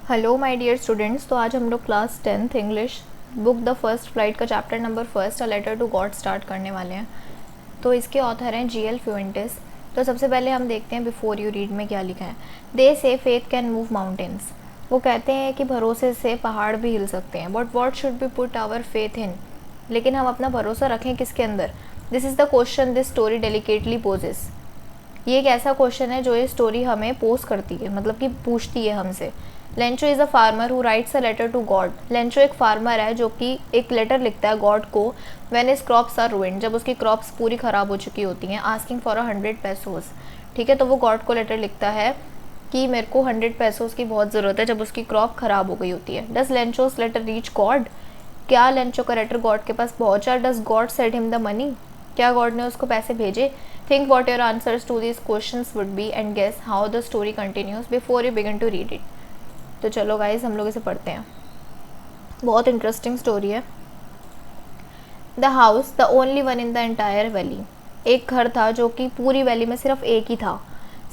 Hello my dear students. तो आज हम लोग class 10th English book the first flight का chapter number first a letter to God start करने वाले हैं। तो इसके ऑथर हैं जीएल फ्यूएंटेस। तो सबसे पहले हम देखते हैं बिफोर यू रीड में क्या लिखा है। दे से फेथ कैन मूव माउंटेन्स। वो कहते हैं कि भरोसे से पहाड़ भी हिल सकते हैं। But what should be put our faith in. लेकिन हम अपना भरोसा रखें किसके अंदर। This is the question this story delicately poses. ये एक ऐसा क्वेश्चन है जो ये स्टोरी हमें पोज करती है, मतलब कि पूछती है हमसे। Lencho is a farmer who writes a letter to God. Lencho एक फार्मर है जो कि एक लेटर लिखता है गॉड को when his crops are ruined, जब उसकी क्रॉप्स पूरी ख़राब हो चुकी होती हैं, आस्किंग फॉर 100 पेसोज। ठीक है, तो वो गॉड को लेटर लिखता है कि मेरे को 100 पेसोज की बहुत ज़रूरत है जब उसकी क्रॉप ख़राब हो गई होती है। Does Lencho's letter reach God. क्या लेंचो का लेटर गॉड के पास पहुंचा। Does God send him the money. क्या गॉड ने उसको पैसे भेजे। Think what your answers to this questions would be and guess how the story continues before you begin to read it. तो चलो गाइज हम लोग इसे पढ़ते हैं। बहुत इंटरेस्टिंग स्टोरी है। The house the only one in the entire valley. एक घर था जो कि पूरी वैली में सिर्फ एक ही था।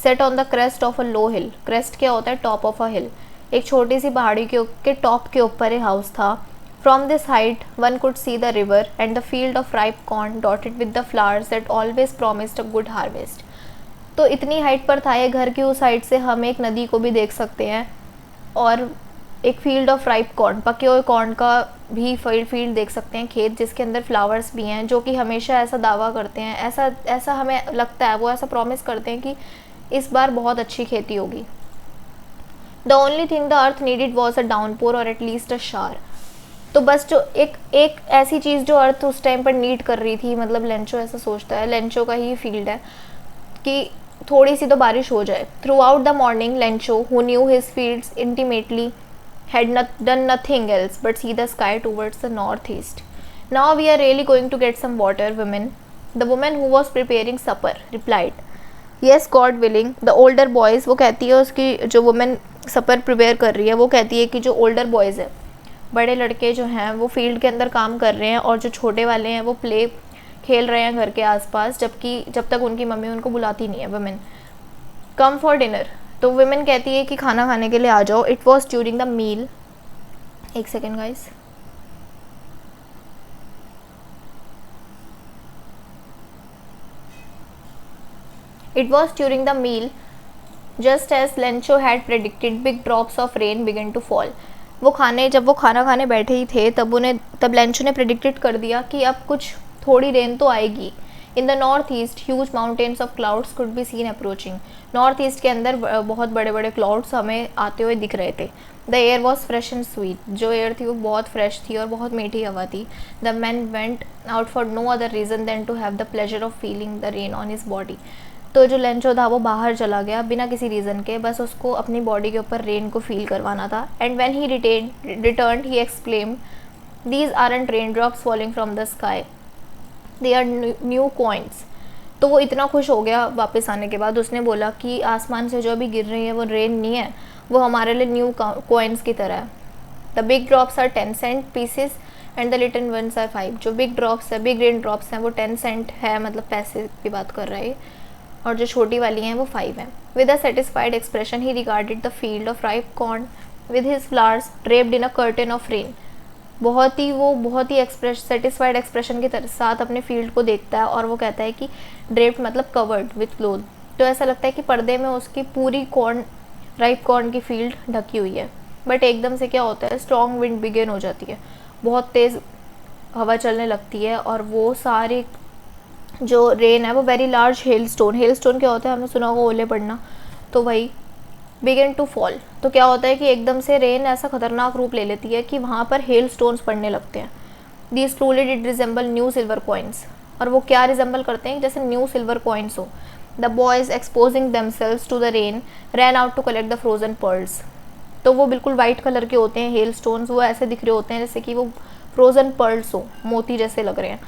Set on the crest of a low hill. Crest क्या होता है, टॉप ऑफ अ हिल। एक छोटी सी पहाड़ी के टॉप के ऊपर एक हाउस था। From this height one could see the river and the field of ripe corn dotted with the flowers that always promised a good harvest. तो इतनी हाइट पर था ये घर की, उस हाइट से हम एक नदी को भी देख सकते हैं और एक फील्ड ऑफ राइप कॉर्न, पके हुए कॉर्न का भी फील्ड देख सकते हैं, खेत जिसके अंदर फ्लावर्स भी हैं, जो कि हमेशा ऐसा दावा करते हैं, ऐसा ऐसा हमें लगता है, वो ऐसा प्रॉमिस करते हैं कि इस बार बहुत अच्छी खेती होगी। The only thing the earth needed was a downpour और एटलीस्ट अ शार। तो बस जो एक ऐसी चीज़ जो अर्थ उस टाइम पर नीड कर रही थी, मतलब लेंचो ऐसा सोचता है, लेंचो का ही फील्ड है कि थोड़ी सी तो बारिश हो जाए। Through out the morning Lencho who knew his fields intimately had done nothing else but see the sky towards the northeast. Now we are really going to get some water, women. The woman who was preparing supper replied, Yes, God willing. The older boys, वो कहती है, उसकी जो women सपर prepare कर रही है वो कहती है कि जो ओल्डर बॉयज़ है, बड़े लड़के जो हैं वो फील्ड के अंदर काम कर रहे हैं और जो छोटे वाले हैं वो प्ले खेल रहे हैं घर के आसपास, जब तक उनकी मम्मी उनको बुलाती नहीं है। Women come for dinner. तो वुमेन कहती है कि खाना खाने के लिए आ जाओ। It was during the meal. एक second guys. It was during the meal just as Lencho had predicted big drops of rain begin to fall. जब वो खाना खाने बैठे ही थे तब लेंचो ने प्रेडिक्टेड कर दिया कि अब कुछ थोड़ी रेन तो आएगी। In the north east huge mountains of clouds could be seen approaching. North east के अंदर बहुत बड़े बड़े क्लाउड्स हमें आते हुए दिख रहे थे। The air was fresh and sweet. जो एयर थी वो बहुत फ्रेश थी और बहुत मीठी हवा थी। The man went out for no other reason than to have the pleasure of feeling the rain on his body. तो जो लेंचो था वो बाहर चला गया बिना किसी रीज़न के, बस उसको अपनी बॉडी के ऊपर रेन को फील करवाना था। And when he returned he exclaimed, these aren't rain drops falling from the sky, they are new coins. तो वो इतना खुश हो गया वापस आने के बाद, उसने बोला कि आसमान से जो अभी गिर रही है वो रेन नहीं है, वो हमारे लिए न्यू कॉइन्स की तरह है। The big drops are 10 cent pieces and the little ones are 5। जो बिग ड्रॉप्स है, बिग रेन ड्रॉप्स हैं, वो 10 सेंट है, मतलब पैसे की बात कर रहा है, और जो छोटी वाली हैं वो 5 हैं। With a satisfied expression he regarded the field of ripe corn with his flowers draped in a curtain of rain. बहुत ही सेटिस्फाइड एक्सप्रेशन के साथ अपने फील्ड को देखता है और वो कहता है कि ड्रेप्ड मतलब कवर्ड विथ क्लोथ। तो ऐसा लगता है कि पर्दे में उसकी पूरी राइप कॉर्न की फील्ड ढकी हुई है। बट एकदम से क्या होता है, स्ट्रॉन्ग विंड बिगिन हो जाती है, बहुत तेज़ हवा चलने लगती है और वो सारी जो रेन है वो वेरी लार्ज हेल स्टोन क्या होता है, हमने सुना होगा ओले पड़ना, तो वही बिगिन टू फॉल। तो क्या होता है कि एकदम से रेन ऐसा खतरनाक रूप ले लेती है कि वहाँ पर हेल स्टोन्स पड़ने लगते हैं। These truly did resemble new silver coins. और वो क्या रिजेंबल करते हैं, जैसे न्यू सिल्वर कॉइन्स हो। The boys exposing themselves to the rain ran out to collect the frozen pearls. तो वो बिल्कुल वाइट कलर के होते हैं हेल स्टोन्स, वो ऐसे दिख रहे होते हैं जैसे कि वो फ्रोजन पर्ल्स हो, मोती जैसे लग रहे हैं।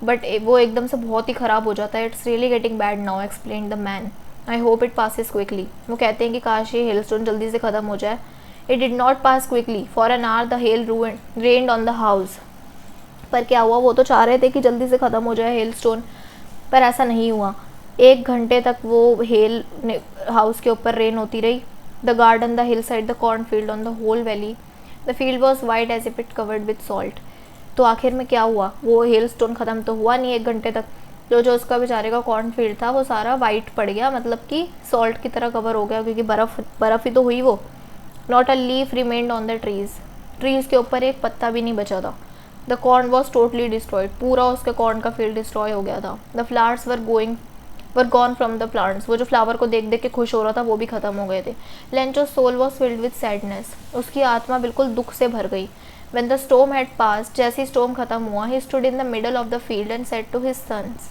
बट वो एकदम से बहुत ही ख़राब हो जाता है। It's really getting bad now, explain the man. I hope it passes quickly. वो कहते हैं कि काश ये हेल स्टोन जल्दी से ख़त्म हो जाए। It did not pass quickly for an hour the hell rained on the house. पर क्या हुआ, वो तो चाह रहे थे कि जल्दी से ख़त्म हो जाए हेल स्टोन, पर ऐसा नहीं हुआ। 1 घंटे तक वो हेल हाउस के ऊपर रेन होती रही the garden, the hill side, the corn field, on the whole valley, the field was white as if it covered with salt. तो आखिर में क्या हुआ, वो हेल स्टोन ख़त्म तो हुआ नहीं 1 घंटे तक, जो जो उसका बेचारे का कॉर्न फील्ड था वो सारा वाइट पड़ गया, मतलब कि सॉल्ट की तरह कवर हो गया, क्योंकि बर्फ़ ही तो हुई वो। Not a leaf remained on the trees के ऊपर एक पत्ता भी नहीं बचा था। The corn was totally destroyed, पूरा उसके कॉर्न का फील्ड डिस्ट्रॉय हो गया था। The flowers were gone from the plants, वो जो फ्लावर को देख देख के खुश हो रहा था वो भी ख़त्म हो गए थे। Lencho's soul was filled with sadness, उसकी आत्मा बिल्कुल दुख से भर गई। When the storm had passed, जैसे स्टॉर्म खत्म हुआ, he stood in the middle of the field and said to his sons,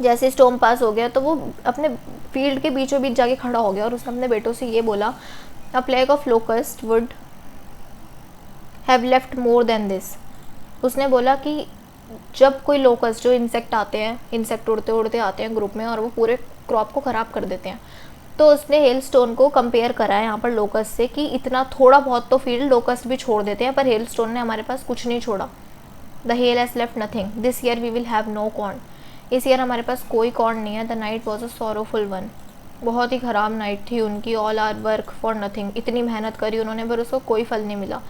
जैसे स्टॉर्म पास हो गया तो वो अपने फील्ड के बीचों बीच जाके खड़ा हो गया और उसने अपने बेटों से ये बोला, a plague of locust would have left more than this। उसने बोला कि जब कोई लोकस्ट, जो इंसेक्ट आते हैं, इंसेक्ट उड़ते उड़ते आते हैं ग्रुप में और वो पूरे क्रॉप को ख़राब कर देते हैं, तो उसने हेल स्टोन को कंपेयर करा है यहाँ पर लोकस्ट से कि इतना थोड़ा बहुत तो फील्ड लोकस्ट भी छोड़ देते हैं, पर हेल स्टोन ने हमारे पास कुछ नहीं छोड़ा। The hail has left nothing, this year we will have no corn, इस ईयर हमारे पास कोई कॉर्न नहीं है। The night was a sorrowful one, बहुत ही ख़राब नाइट थी उनकी। All our work for nothing, इतनी मेहनत करी उन्होंने पर उसको कोई फल नहीं मिला।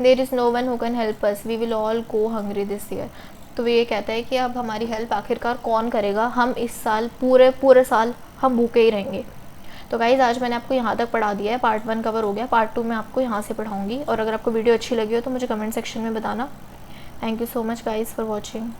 There is no one who can help us, we will all go hungry this year. तो वो ये कहता है कि अब हमारी हेल्प आखिरकार कौन करेगा, हम इस साल पूरे साल हम भूखे ही रहेंगे। तो गाइज़ आज मैंने आपको यहाँ तक पढ़ा दिया है, पार्ट 1 कवर हो गया, पार्ट 2 मैं आपको यहाँ से पढ़ाऊँगी। और अगर आपको वीडियो अच्छी लगी हो तो मुझे कमेंट सेक्शन में बताना। Thank you so much guys for watching.